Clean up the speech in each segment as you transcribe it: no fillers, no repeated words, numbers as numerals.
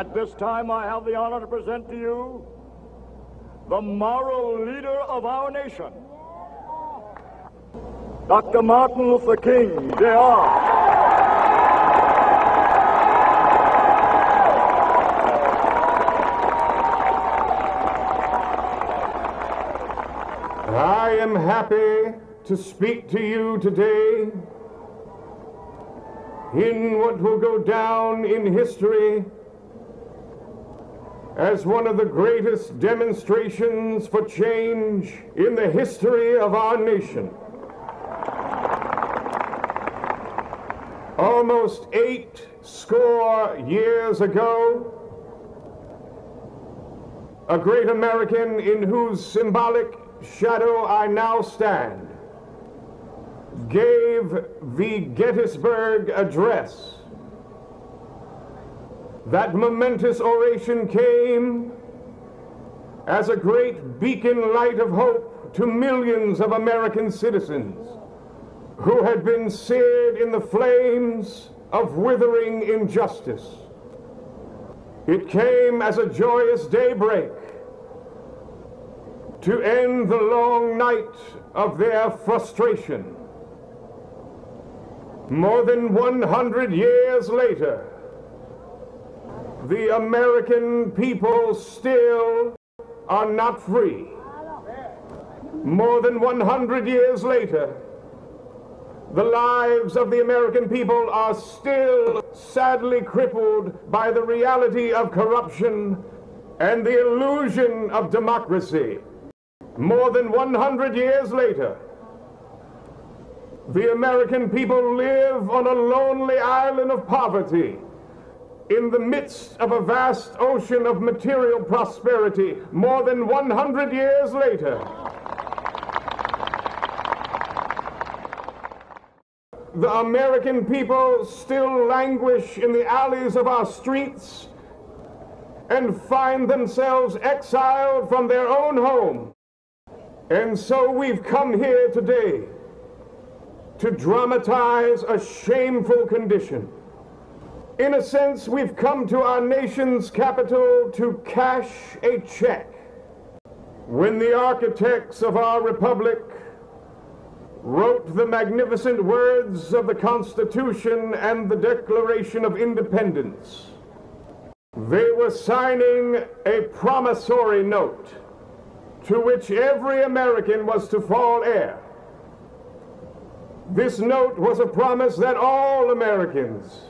At this time, I have the honor to present to you the moral leader of our nation, Dr. Martin Luther King, Jr. I am happy to speak to you today in what will go down in history as one of the greatest demonstrations for change in the history of our nation. Almost 80 years ago, a great American in whose symbolic shadow I now stand gave the Gettysburg Address. That momentous oration came as a great beacon light of hope to millions of American citizens who had been seared in the flames of withering injustice. It came as a joyous daybreak to end the long night of their frustration. More than 100 years later, the American people still are not free. More than 100 years later, the lives of the American people are still sadly crippled by the reality of corruption and the illusion of democracy. More than 100 years later, the American people live on a lonely island of poverty in the midst of a vast ocean of material prosperity. More than 100 years later, the American people still languish in the alleys of our streets and find themselves exiled from their own home. And so we've come here today to dramatize a shameful condition. In a sense, we've come to our nation's capital to cash a check. When the architects of our republic wrote the magnificent words of the Constitution and the Declaration of Independence, they were signing a promissory note to which every American was to fall heir. This note was a promise that all Americans,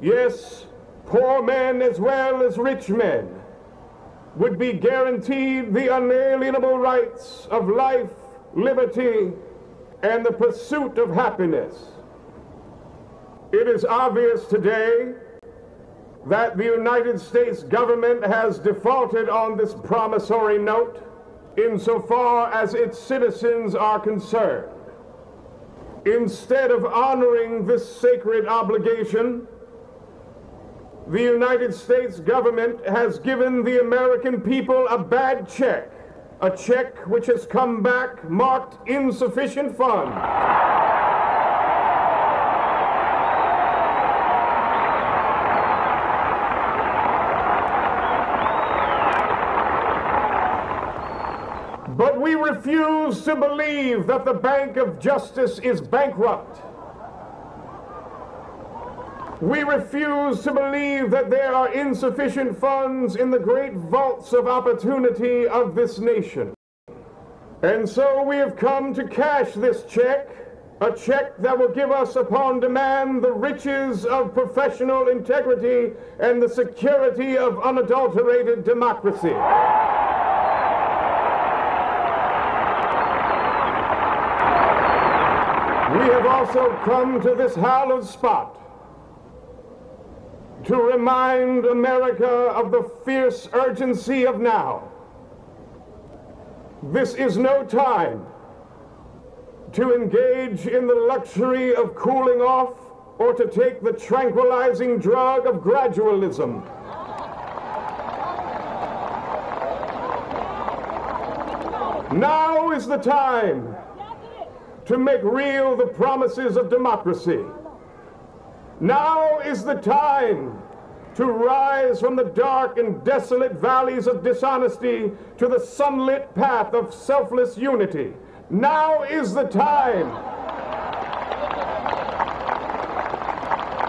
yes, poor men as well as rich men, would be guaranteed the unalienable rights of life, liberty, and the pursuit of happiness. It is obvious today that the United States government has defaulted on this promissory note insofar as its citizens are concerned. Instead of honoring this sacred obligation, the United States government has given the American people a bad check, a check which has come back marked insufficient funds. But we refuse to believe that the Bank of Justice is bankrupt. We refuse to believe that there are insufficient funds in the great vaults of opportunity of this nation. And so we have come to cash this check, a check that will give us upon demand the riches of professional integrity and the security of unadulterated democracy. We have also come to this hallowed spot to remind America of the fierce urgency of now. This is no time to engage in the luxury of cooling off or to take the tranquilizing drug of gradualism. Now is the time to make real the promises of democracy. Now is the time to rise from the dark and desolate valleys of dishonesty to the sunlit path of selfless unity. Now is the time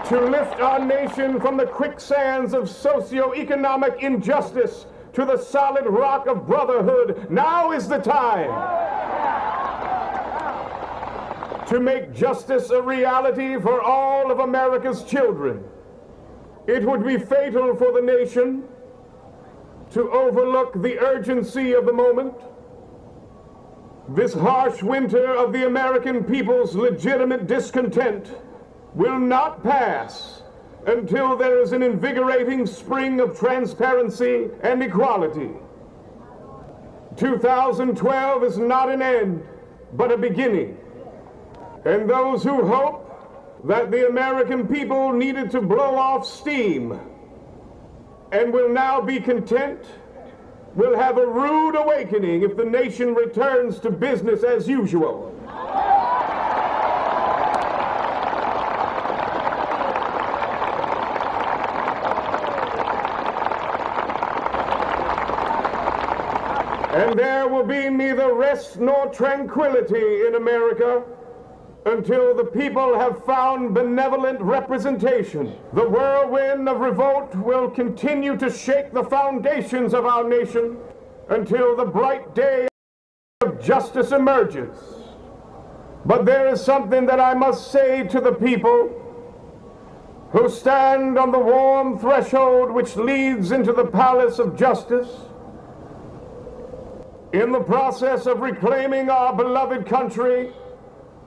to lift our nation from the quicksands of socio-economic injustice to the solid rock of brotherhood. Now is the time to make justice a reality for all of America's children. It would be fatal for the nation to overlook the urgency of the moment. This harsh winter of the American people's legitimate discontent will not pass until there is an invigorating spring of transparency and equality. 2012 is not an end, but a beginning. And those who hope that the American people needed to blow off steam and will now be content will have a rude awakening if the nation returns to business as usual. And there will be neither rest nor tranquility in America until the people have found benevolent representation. The whirlwind of revolt will continue to shake the foundations of our nation until the bright day of justice emerges. But there is something that I must say to the people who stand on the warm threshold which leads into the palace of justice. In the process of reclaiming our beloved country,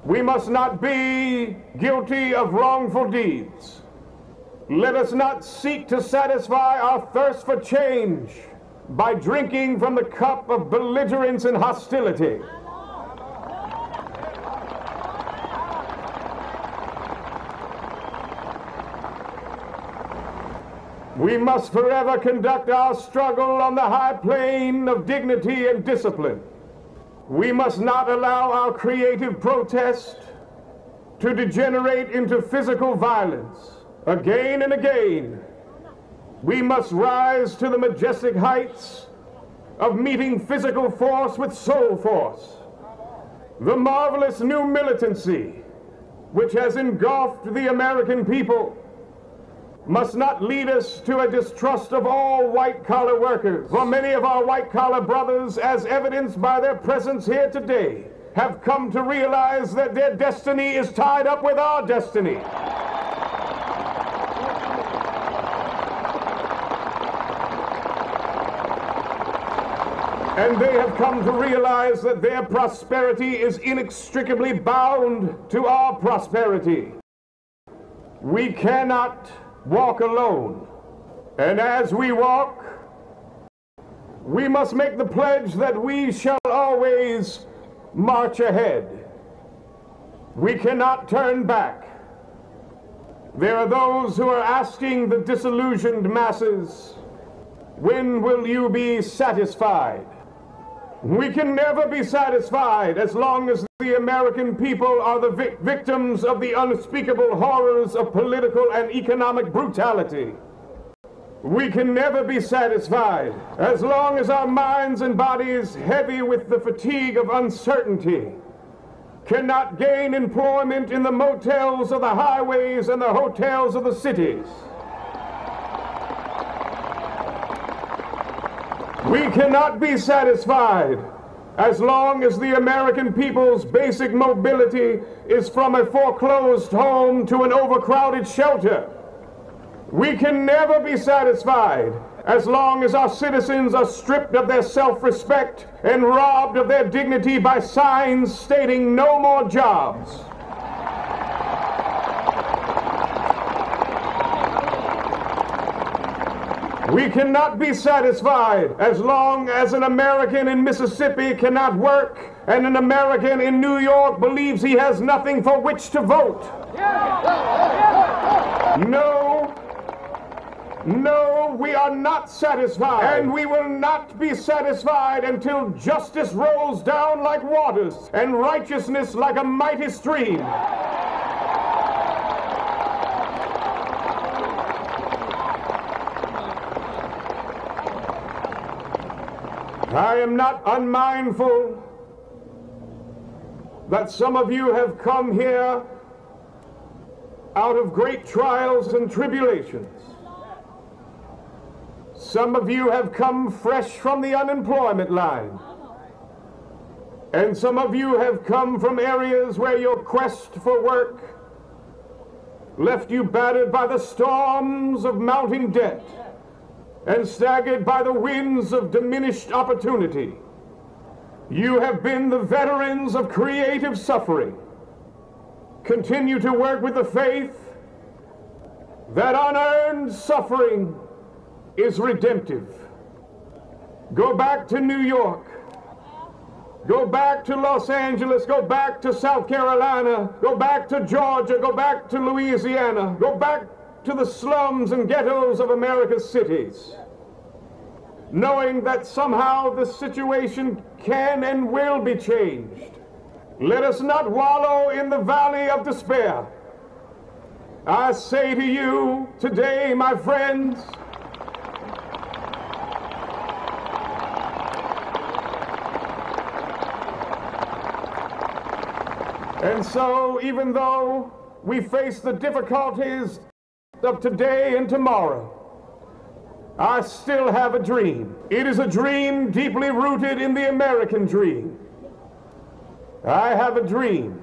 we must not be guilty of wrongful deeds. Let us not seek to satisfy our thirst for change by drinking from the cup of belligerence and hostility. We must forever conduct our struggle on the high plane of dignity and discipline. We must not allow our creative protest to degenerate into physical violence. Again and again, we must rise to the majestic heights of meeting physical force with soul force. The marvelous new militancy which has engulfed the American people must not lead us to a distrust of all white-collar workers. For many of our white-collar brothers, as evidenced by their presence here today, have come to realize that their destiny is tied up with our destiny. And they have come to realize that their prosperity is inextricably bound to our prosperity. We cannot walk alone. And as we walk, we must make the pledge that we shall always march ahead. We cannot turn back. There are those who are asking the disillusioned masses, when will you be satisfied? We can never be satisfied as long as the American people are the victims of the unspeakable horrors of political and economic brutality. We can never be satisfied as long as our minds and bodies, heavy with the fatigue of uncertainty, cannot gain employment in the motels of the highways and the hotels of the cities. We cannot be satisfied as long as the American people's basic mobility is from a foreclosed home to an overcrowded shelter. We can never be satisfied as long as our citizens are stripped of their self-respect and robbed of their dignity by signs stating no more jobs. We cannot be satisfied as long as an American in Mississippi cannot work and an American in New York believes he has nothing for which to vote. No, we are not satisfied, and we will not be satisfied until justice rolls down like waters and righteousness like a mighty stream. I am not unmindful that some of you have come here out of great trials and tribulations. Some of you have come fresh from the unemployment line. And some of you have come from areas where your quest for work left you battered by the storms of mounting debt and staggered by the winds of diminished opportunity. You have been the veterans of creative suffering. Continue to work with the faith that unearned suffering is redemptive. Go back to New York. Go back to Los Angeles. Go back to South Carolina. Go back to Georgia. Go back to Louisiana. Go back to the slums and ghettos of America's cities, knowing that somehow the situation can and will be changed. Let us not wallow in the valley of despair. I say to you today, my friends, and so even though we face the difficulties of today and tomorrow, I still have a dream. It is a dream deeply rooted in the American dream. I have a dream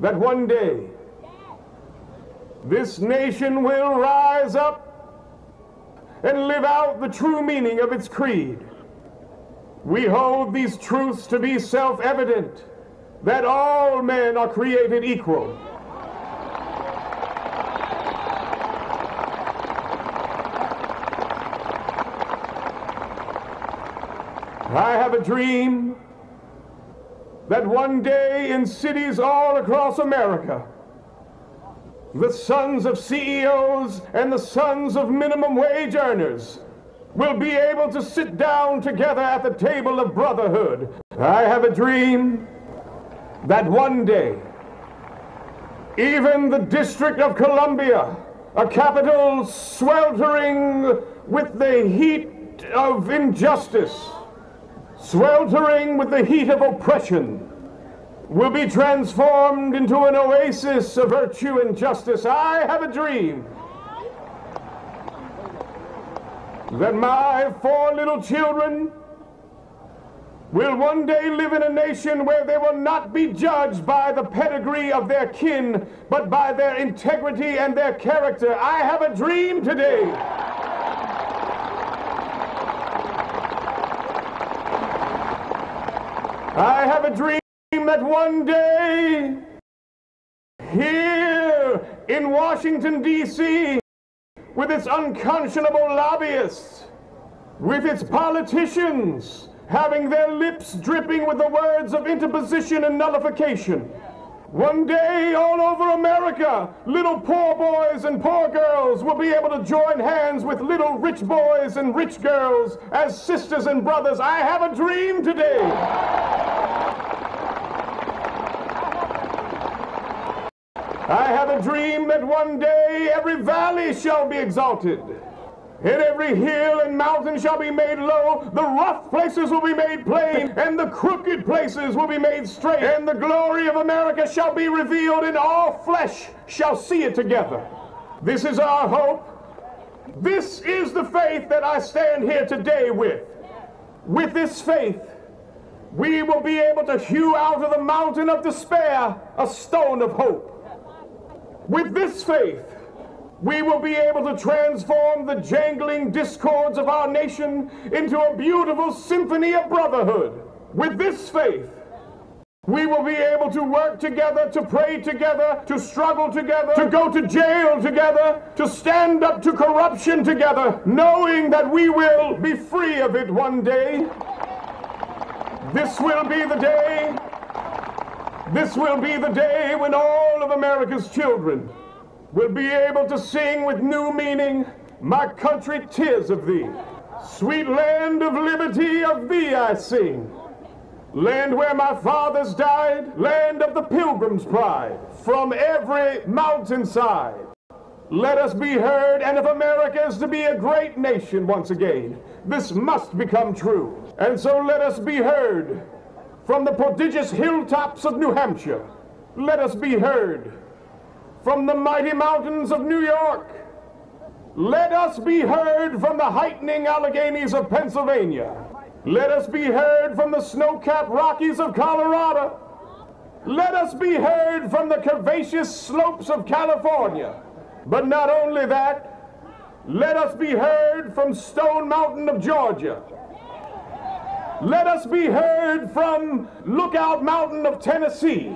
that one day this nation will rise up and live out the true meaning of its creed. We hold these truths to be self-evident, that all men are created equal. I have a dream that one day in cities all across America, the sons of CEOs and the sons of minimum wage earners will be able to sit down together at the table of brotherhood. I have a dream that one day, even the District of Columbia, a capital sweltering with the heat of injustice, sweltering with the heat of oppression, will be transformed into an oasis of virtue and justice. I have a dream that my 4 little children will one day live in a nation where they will not be judged by the pedigree of their kin, but by their integrity and their character. I have a dream today. I have a dream that one day, here in Washington, D.C., with its unconscionable lobbyists, with its politicians having their lips dripping with the words of interposition and nullification, one day all over America, little poor boys and poor girls will be able to join hands with little rich boys and rich girls as sisters and brothers. I have a dream today. I have a dream that one day every valley shall be exalted, and every hill and mountain shall be made low. The rough places will be made plain, and the crooked places will be made straight. And the glory of America shall be revealed, and all flesh shall see it together. This is our hope. This is the faith that I stand here today with. With this faith, we will be able to hew out of the mountain of despair a stone of hope. With this faith, we will be able to transform the jangling discords of our nation into a beautiful symphony of brotherhood. With this faith, we will be able to work together, to pray together, to struggle together, to go to jail together, to stand up to corruption together, knowing that we will be free of it one day. This will be the day. This will be the day when all of America's children will be able to sing with new meaning, "My country, 'tis of thee. Sweet land of liberty, of thee I sing. Land where my fathers died, land of the pilgrim's pride. From every mountainside, let us be heard, and if America is to be a great nation once again, this must become true. And so let us be heard from the prodigious hilltops of New Hampshire. Let us be heard from the mighty mountains of New York. Let us be heard from the heightening Alleghenies of Pennsylvania. Let us be heard from the snow-capped Rockies of Colorado. Let us be heard from the curvaceous slopes of California. But not only that, let us be heard from Stone Mountain of Georgia. Let us be heard from Lookout Mountain of Tennessee.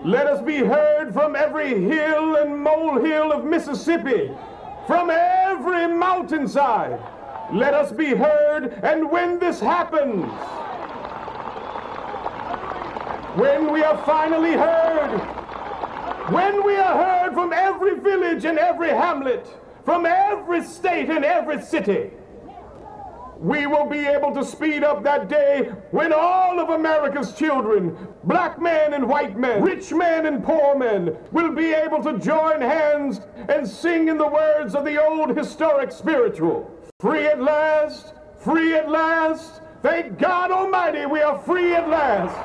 Let us be heard from every hill and molehill of Mississippi, from every mountainside. Let us be heard, and when this happens, when we are finally heard, when we are heard from every village and every hamlet, from every state and every city, we will be able to speed up that day when all of America's children, black men and white men, rich men and poor men, will be able to join hands and sing in the words of the old historic spiritual. Free at last, thank God Almighty, we are free at last.